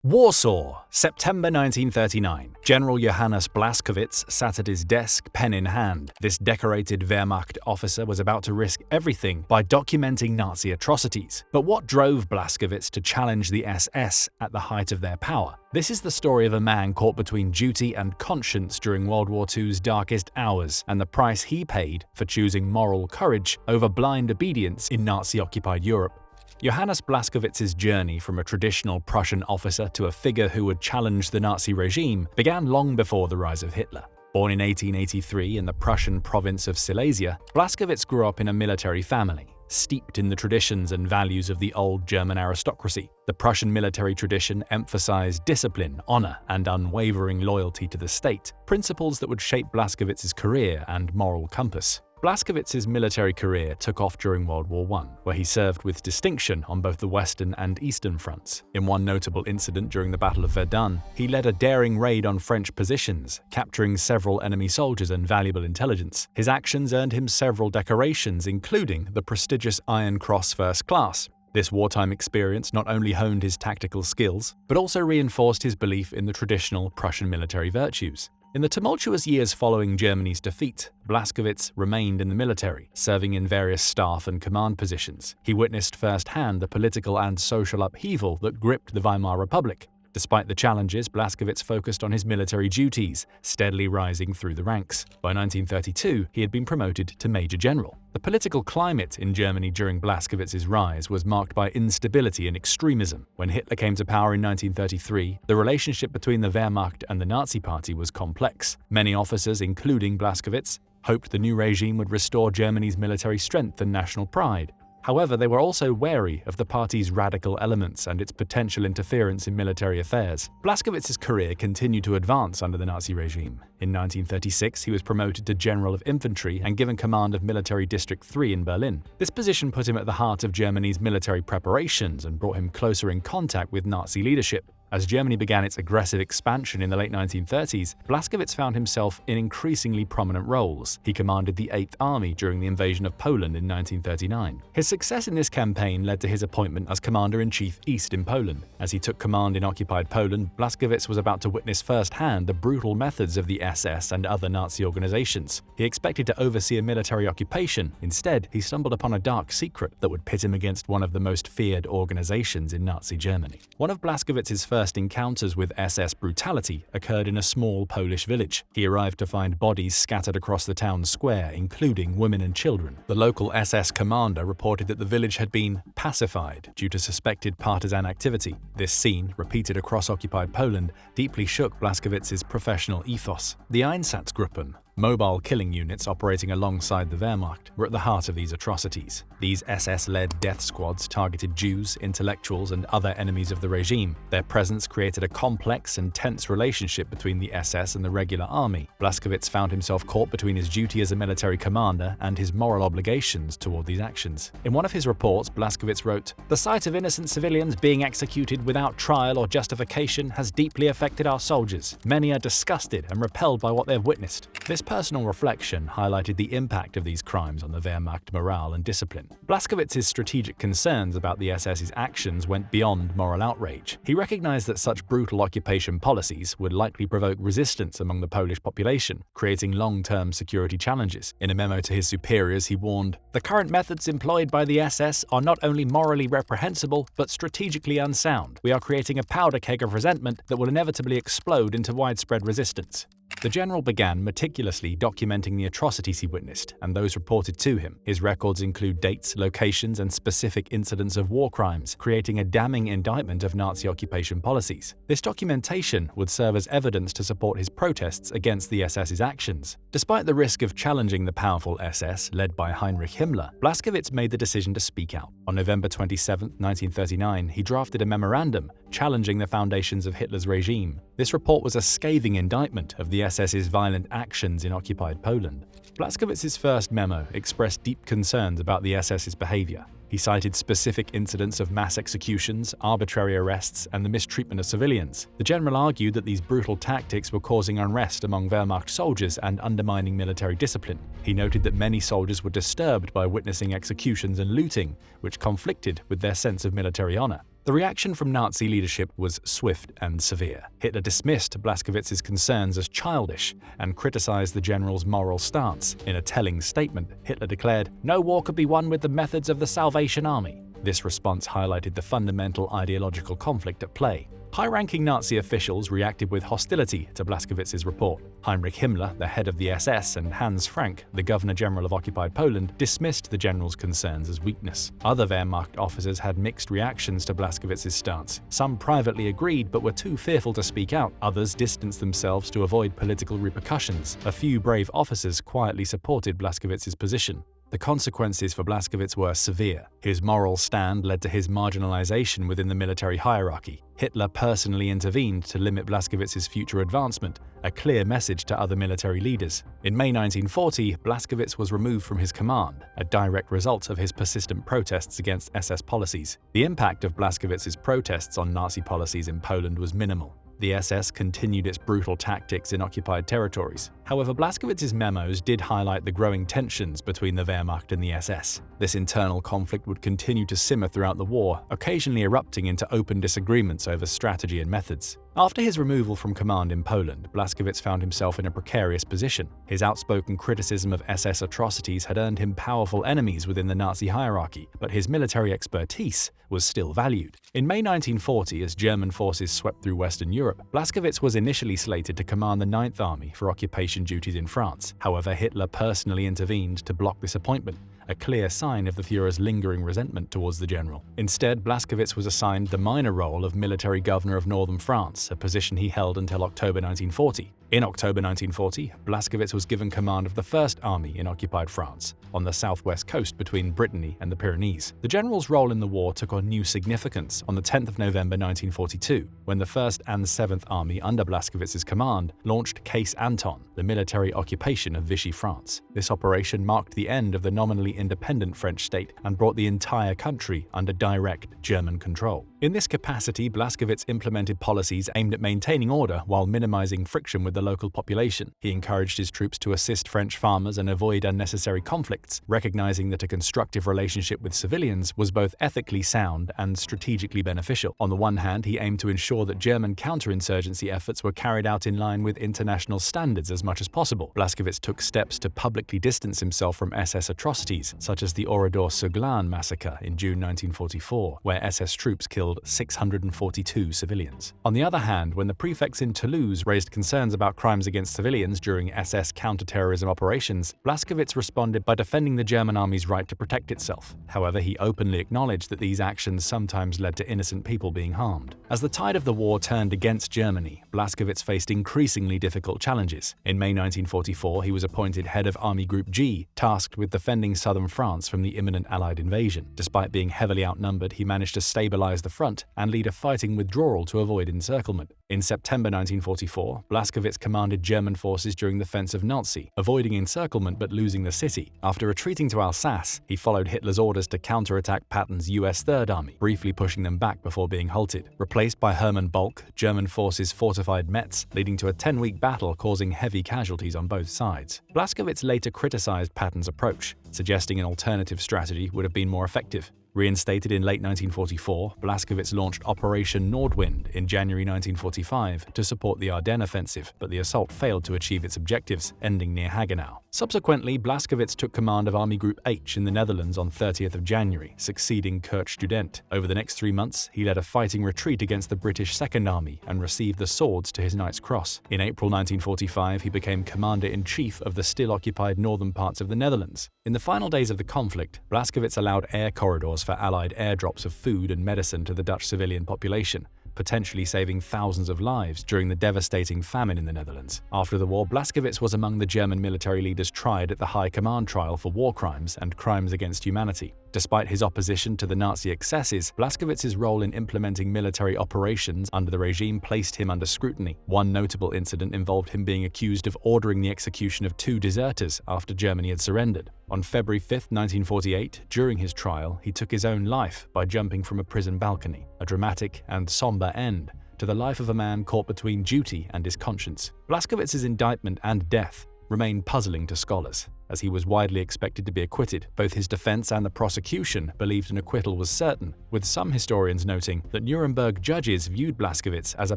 Warsaw, September 1939. General Johannes Blaskowitz sat at his desk, pen in hand. This decorated Wehrmacht officer was about to risk everything by documenting Nazi atrocities. But what drove Blaskowitz to challenge the SS at the height of their power? This is the story of a man caught between duty and conscience during World War II's darkest hours, and the price he paid for choosing moral courage over blind obedience in Nazi-occupied Europe. Johannes Blaskowitz's journey from a traditional Prussian officer to a figure who would challenge the Nazi regime began long before the rise of Hitler. Born in 1883 in the Prussian province of Silesia, Blaskowitz grew up in a military family, steeped in the traditions and values of the old German aristocracy. The Prussian military tradition emphasized discipline, honor, and unwavering loyalty to the state, principles that would shape Blaskowitz's career and moral compass. Blaskowitz's military career took off during World War I, where he served with distinction on both the Western and Eastern fronts. In one notable incident during the Battle of Verdun, he led a daring raid on French positions, capturing several enemy soldiers and valuable intelligence. His actions earned him several decorations, including the prestigious Iron Cross First Class. This wartime experience not only honed his tactical skills, but also reinforced his belief in the traditional Prussian military virtues. In the tumultuous years following Germany's defeat, Blaskowitz remained in the military, serving in various staff and command positions. He witnessed firsthand the political and social upheaval that gripped the Weimar Republic. Despite the challenges, Blaskowitz focused on his military duties, steadily rising through the ranks. By 1932, he had been promoted to Major General. The political climate in Germany during Blaskowitz's rise was marked by instability and extremism. When Hitler came to power in 1933, the relationship between the Wehrmacht and the Nazi Party was complex. Many officers, including Blaskowitz, hoped the new regime would restore Germany's military strength and national pride. However, they were also wary of the party's radical elements and its potential interference in military affairs. Blaskowitz's career continued to advance under the Nazi regime. In 1936, he was promoted to General of Infantry and given command of Military District 3 in Berlin. This position put him at the heart of Germany's military preparations and brought him closer in contact with Nazi leadership. As Germany began its aggressive expansion in the late 1930s, Blaskowitz found himself in increasingly prominent roles. He commanded the 8th Army during the invasion of Poland in 1939. His success in this campaign led to his appointment as Commander-in-Chief East in Poland. As he took command in occupied Poland, Blaskowitz was about to witness firsthand the brutal methods of the SS and other Nazi organizations. He expected to oversee a military occupation. Instead, he stumbled upon a dark secret that would pit him against one of the most feared organizations in Nazi Germany. One of Blaskowitz's first encounters with SS brutality occurred in a small Polish village. He arrived to find bodies scattered across the town square, including women and children. The local SS commander reported that the village had been pacified due to suspected partisan activity. This scene, repeated across occupied Poland, deeply shook Blaskowitz's professional ethos. The Einsatzgruppen, mobile killing units operating alongside the Wehrmacht, were at the heart of these atrocities. These SS-led death squads targeted Jews, intellectuals, and other enemies of the regime. Their presence created a complex and tense relationship between the SS and the regular army. Blaskowitz found himself caught between his duty as a military commander and his moral obligations toward these actions. In one of his reports, Blaskowitz wrote, "The sight of innocent civilians being executed without trial or justification has deeply affected our soldiers. Many are disgusted and repelled by what they've witnessed." This personal reflection highlighted the impact of these crimes on the Wehrmacht morale and discipline. Blaskowitz's strategic concerns about the SS's actions went beyond moral outrage. He recognized that such brutal occupation policies would likely provoke resistance among the Polish population, creating long-term security challenges. In a memo to his superiors, he warned, "The current methods employed by the SS are not only morally reprehensible, but strategically unsound. We are creating a powder keg of resentment that will inevitably explode into widespread resistance." The general began meticulously documenting the atrocities he witnessed and those reported to him. His records include dates, locations, and specific incidents of war crimes, creating a damning indictment of Nazi occupation policies. This documentation would serve as evidence to support his protests against the SS's actions. Despite the risk of challenging the powerful SS, led by Heinrich Himmler, Blaskowitz made the decision to speak out. On November 27, 1939, he drafted a memorandum challenging the foundations of Hitler's regime. This report was a scathing indictment of the SS's violent actions in occupied Poland. Blaskowitz's first memo expressed deep concerns about the SS's behavior. He cited specific incidents of mass executions, arbitrary arrests, and the mistreatment of civilians. The general argued that these brutal tactics were causing unrest among Wehrmacht soldiers and undermining military discipline. He noted that many soldiers were disturbed by witnessing executions and looting, which conflicted with their sense of military honor. The reaction from Nazi leadership was swift and severe. Hitler dismissed Blaskowitz's concerns as childish and criticized the general's moral stance. In a telling statement, Hitler declared, "No war could be won with the methods of the Salvation Army." This response highlighted the fundamental ideological conflict at play. High-ranking Nazi officials reacted with hostility to Blaskowitz's report. Heinrich Himmler, the head of the SS, and Hans Frank, the Governor-General of occupied Poland, dismissed the general's concerns as weakness. Other Wehrmacht officers had mixed reactions to Blaskowitz's stance. Some privately agreed but were too fearful to speak out. Others distanced themselves to avoid political repercussions. A few brave officers quietly supported Blaskowitz's position. The consequences for Blaskowitz were severe. His moral stand led to his marginalization within the military hierarchy. Hitler personally intervened to limit Blaskowitz's future advancement, a clear message to other military leaders. In May 1940, Blaskowitz was removed from his command, a direct result of his persistent protests against SS policies. The impact of Blaskowitz's protests on Nazi policies in Poland was minimal. The SS continued its brutal tactics in occupied territories. However, Blaskowitz's memos did highlight the growing tensions between the Wehrmacht and the SS. This internal conflict would continue to simmer throughout the war, occasionally erupting into open disagreements over strategy and methods. After his removal from command in Poland, Blaskowitz found himself in a precarious position. His outspoken criticism of SS atrocities had earned him powerful enemies within the Nazi hierarchy, but his military expertise was still valued. In May 1940, as German forces swept through Western Europe, Blaskowitz was initially slated to command the 9th Army for occupation duties in France. However, Hitler personally intervened to block this appointment, a clear sign of the Führer's lingering resentment towards the general. Instead, Blaskowitz was assigned the minor role of military governor of northern France, a position he held until October 1940. In October 1940, Blaskowitz was given command of the 1st Army in occupied France, on the southwest coast between Brittany and the Pyrenees. The general's role in the war took on new significance on the 10th of November 1942, when the 1st and 7th Army under Blaskowitz's command launched Case Anton, the military occupation of Vichy France. This operation marked the end of the nominally independent French state and brought the entire country under direct German control. In this capacity, Blaskowitz implemented policies aimed at maintaining order while minimizing friction with the local population. He encouraged his troops to assist French farmers and avoid unnecessary conflicts, recognizing that a constructive relationship with civilians was both ethically sound and strategically beneficial. On the one hand, he aimed to ensure that German counterinsurgency efforts were carried out in line with international standards as much as possible. Blaskowitz took steps to publicly distance himself from SS atrocities, such as the Oradour-sur-Glane massacre in June 1944, where SS troops killed 642 civilians. On the other hand, when the prefects in Toulouse raised concerns about crimes against civilians during SS counterterrorism operations, Blaskowitz responded by defending the German army's right to protect itself. However, he openly acknowledged that these actions sometimes led to innocent people being harmed. As the tide of the war turned against Germany, Blaskowitz faced increasingly difficult challenges. In May 1944, he was appointed head of Army Group G, tasked with defending southern France from the imminent Allied invasion. Despite being heavily outnumbered, he managed to stabilize the front and lead a fighting withdrawal to avoid encirclement. In September 1944, Blaskowitz commanded German forces during the Fence of Nancy, avoiding encirclement but losing the city. After retreating to Alsace, he followed Hitler's orders to counterattack Patton's US 3rd Army, briefly pushing them back before being halted. Replaced by Hermann Bulk, German forces fortified Metz, leading to a 10-week battle causing heavy casualties on both sides. Blaskowitz later criticized Patton's approach, suggesting an alternative strategy would have been more effective. Reinstated in late 1944, Blaskowitz launched Operation Nordwind in January 1945 to support the Ardennes offensive, but the assault failed to achieve its objectives, ending near Hagenau. Subsequently, Blaskowitz took command of Army Group H in the Netherlands on 30th of January, succeeding Kurt Student. Over the next 3 months, he led a fighting retreat against the British 2nd Army and received the swords to his Knight's Cross. In April 1945, he became Commander-in-Chief of the still-occupied northern parts of the Netherlands. In the final days of the conflict, Blaskowitz allowed air corridors for Allied airdrops of food and medicine to the Dutch civilian population, potentially saving thousands of lives during the devastating famine in the Netherlands. After the war, Blaskowitz was among the German military leaders tried at the High Command trial for war crimes and crimes against humanity. Despite his opposition to the Nazi excesses, Blaskowitz's role in implementing military operations under the regime placed him under scrutiny. One notable incident involved him being accused of ordering the execution of 2 deserters after Germany had surrendered. On February 5, 1948, during his trial, he took his own life by jumping from a prison balcony, a dramatic and somber end to the life of a man caught between duty and his conscience. Blaskowitz's indictment and death remain puzzling to scholars. as he was widely expected to be acquitted. Both his defense and the prosecution believed an acquittal was certain, with some historians noting that Nuremberg judges viewed Blaskowitz as a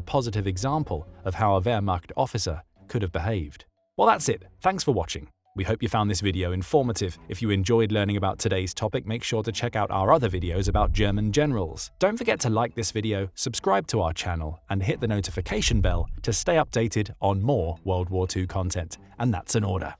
positive example of how a Wehrmacht officer could have behaved. Well, that's it. Thanks for watching. We hope you found this video informative. If you enjoyed learning about today's topic, make sure to check out our other videos about German generals. Don't forget to like this video, subscribe to our channel, and hit the notification bell to stay updated on more World War II content. And that's an order.